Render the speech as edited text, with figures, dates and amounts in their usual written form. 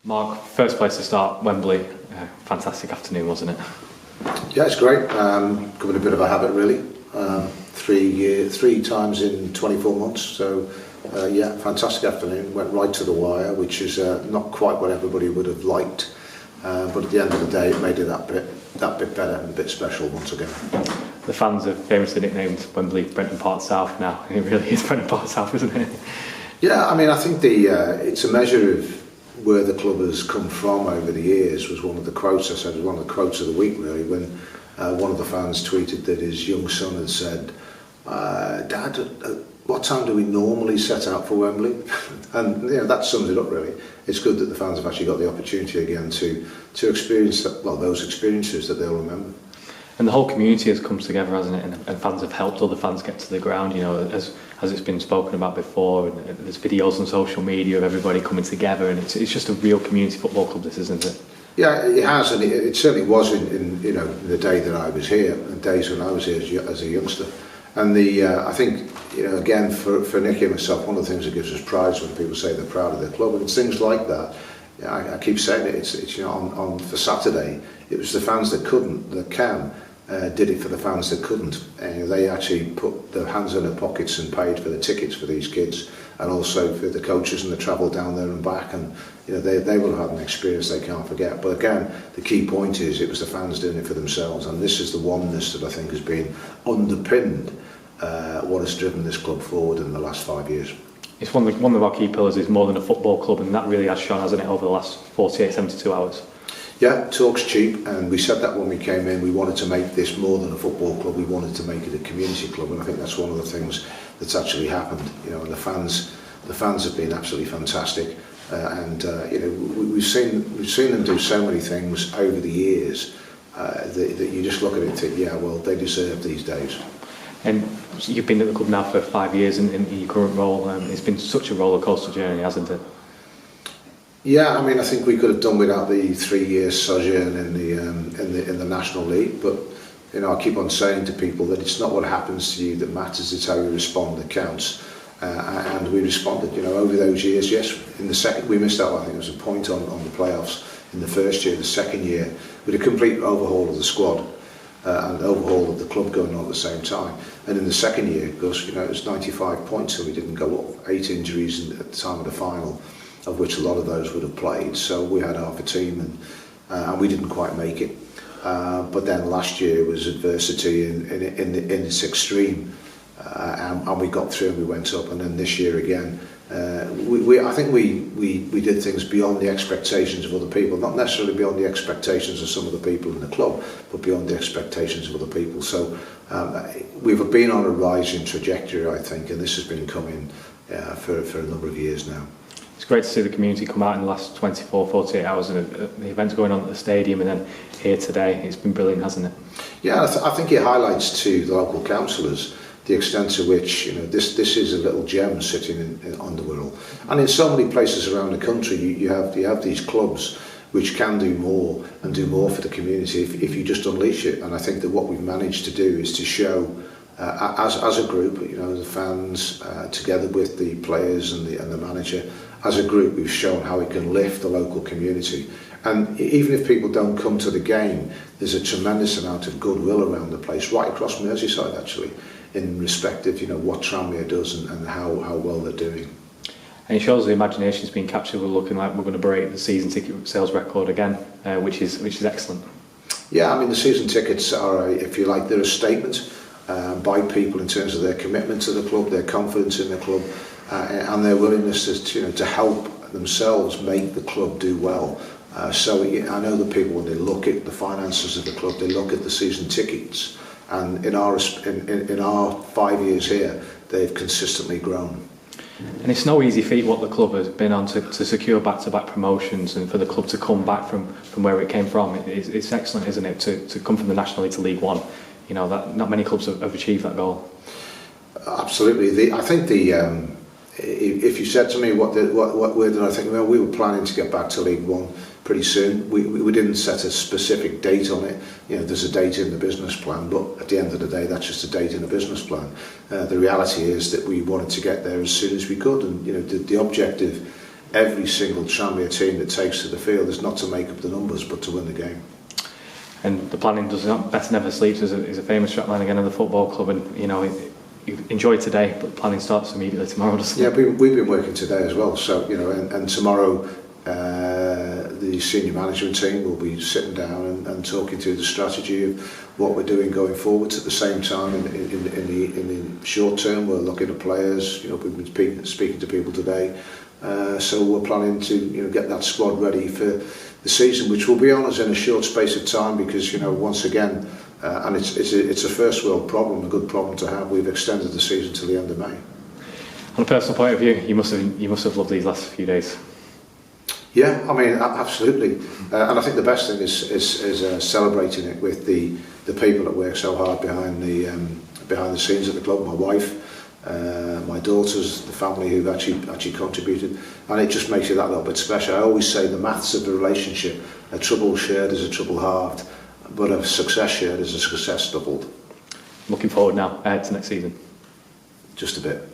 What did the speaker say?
Mark, first place to start, Wembley. Fantastic afternoon, wasn't it? Yeah, it's great. Becoming a bit of a habit, really. 3 times in 24 months. So, yeah, fantastic afternoon. Went right to the wire, which is not quite what everybody would have liked. But at the end of the day, it made it that bit better and a bit special once again. The fans have famously nicknamed Wembley Brenton Park South now. It really is Brenton Park South, isn't it? Yeah, I mean, I think it's a measure of where the club has come from over the years. Was one of the quotes I said, was one of the quotes of the week, really, when one of the fans tweeted that his young son had said, Dad, what time do we normally set out for Wembley? And that sums it up, really. It's good that the fans have actually got the opportunity again to experience those experiences that they'll remember. And the whole community has come together, hasn't it? And fans have helped other fans get to the ground, as it's been spoken about before. And there's videos on social media of everybody coming together, and it's just a real community football club, this, isn't it? Yeah, it has, and it certainly was in the day that I was here, and days when I was here as a youngster. And I think, again, for Nicky and myself, one of the things that gives us pride is when people say they're proud of their club, and it's things like that. I keep saying it. It's on for Saturday, it was the fans that did it for the fans that couldn't. They actually put their hands in their pockets and paid for the tickets for these kids, and also for the coaches and the travel down there and back. And they will have had an experience they can't forget. But again, the key point is it was the fans doing it for themselves, and this is the oneness that I think has been underpinned what has driven this club forward in the last 5 years. It's one of our key pillars is more than a football club, and that really has shown, hasn't it, over the last 48, 72 hours. Yeah, talk's cheap, and we said that when we came in. We wanted to make this more than a football club. We wanted to make it a community club, and I think that's one of the things that's actually happened. And the fans have been absolutely fantastic, and we've seen them do so many things over the years that you just look at it and think, yeah, well, they deserve these days. And you've been at the club now for 5 years in your current role. It's been such a roller coaster journey, hasn't it? Yeah, I mean, I think we could have done without the 3 years sojourn in the National League, but I keep on saying to people that it's not what happens to you that matters; it's how you respond that counts. And we responded, over those years. Yes, in the second we missed out. I think it was a point on the playoffs in the first year. The second year, with a complete overhaul of the squad and overhaul of the club going on at the same time. And in the second year, because it was 95 points, and we didn't go up. 8 injuries at the time of the final, of which a lot of those would have played. So we had half a team, and we didn't quite make it. But then last year was adversity in its extreme, and we got through and we went up. And then this year again, I think we did things beyond the expectations of other people, not necessarily beyond the expectations of some of the people in the club, but beyond the expectations of other people. So we've been on a rising trajectory, I think, and this has been coming for a number of years now. It's great to see the community come out in the last 24, 48 hours, and the events going on at the stadium, and then here today. It's been brilliant, hasn't it? Yeah, I think it highlights to the local councillors the extent to which this is a little gem sitting in Underworld, and in so many places around the country you have these clubs which can do more and do more for the community if you just unleash it. And I think that what we've managed to do is to show as a group, the fans together with the players and the manager, as a group we've shown how it can lift the local community. And even if people don't come to the game, there's a tremendous amount of goodwill around the place, right across Merseyside actually, in respect of what Tranmere does and how well they're doing. And it shows the imagination's been captured. We're looking like we're going to break the season ticket sales record again, which is excellent. Yeah, I mean, the season tickets are, if you like, they're a statement by people in terms of their commitment to the club, their confidence in the club, and their willingness to help themselves make the club do well. So I know that people, when they look at the finances of the club, they look at the season tickets, and in our 5 years here, they've consistently grown. And it's no easy feat what the club has been on to secure back-to-back promotions, and for the club to come back from where it came from. It's excellent, isn't it, to come from the National League to League One. That not many clubs have achieved that goal. Absolutely. I think if you said to me where did I think, well, we were planning to get back to League One pretty soon. We didn't set a specific date on it. There's a date in the business plan, but at the end of the day, that's just a date in the business plan. The reality is that we wanted to get there as soon as we could, and the objective every single Tranmere team that takes to the field is not to make up the numbers but to win the game. And the planning does not best never sleeps is a famous strapline again of the football club, and you know you enjoy today, but planning starts immediately tomorrow, doesn't it? Yeah, we've been working today as well. So you know, and tomorrow the senior management team will be sitting down and talking through the strategy of what we're doing going forwards. At the same time, in the short term, we're looking at players. You know, we've been speaking to people today. So we're planning to get that squad ready for the season, which will be on us in a short space of time, because once again, and it's a first world problem, a good problem to have. We've extended the season till the end of May. On a personal point of view, you must have loved these last few days. Yeah, I mean, absolutely, and I think the best thing is celebrating it with the people that work so hard behind the scenes at the club. My wife. My daughters, the family who've actually contributed, and it just makes it that little bit special. I always say the maths of the relationship: a trouble shared is a trouble halved, but a success shared is a success doubled. Looking forward now to next season. Just a bit.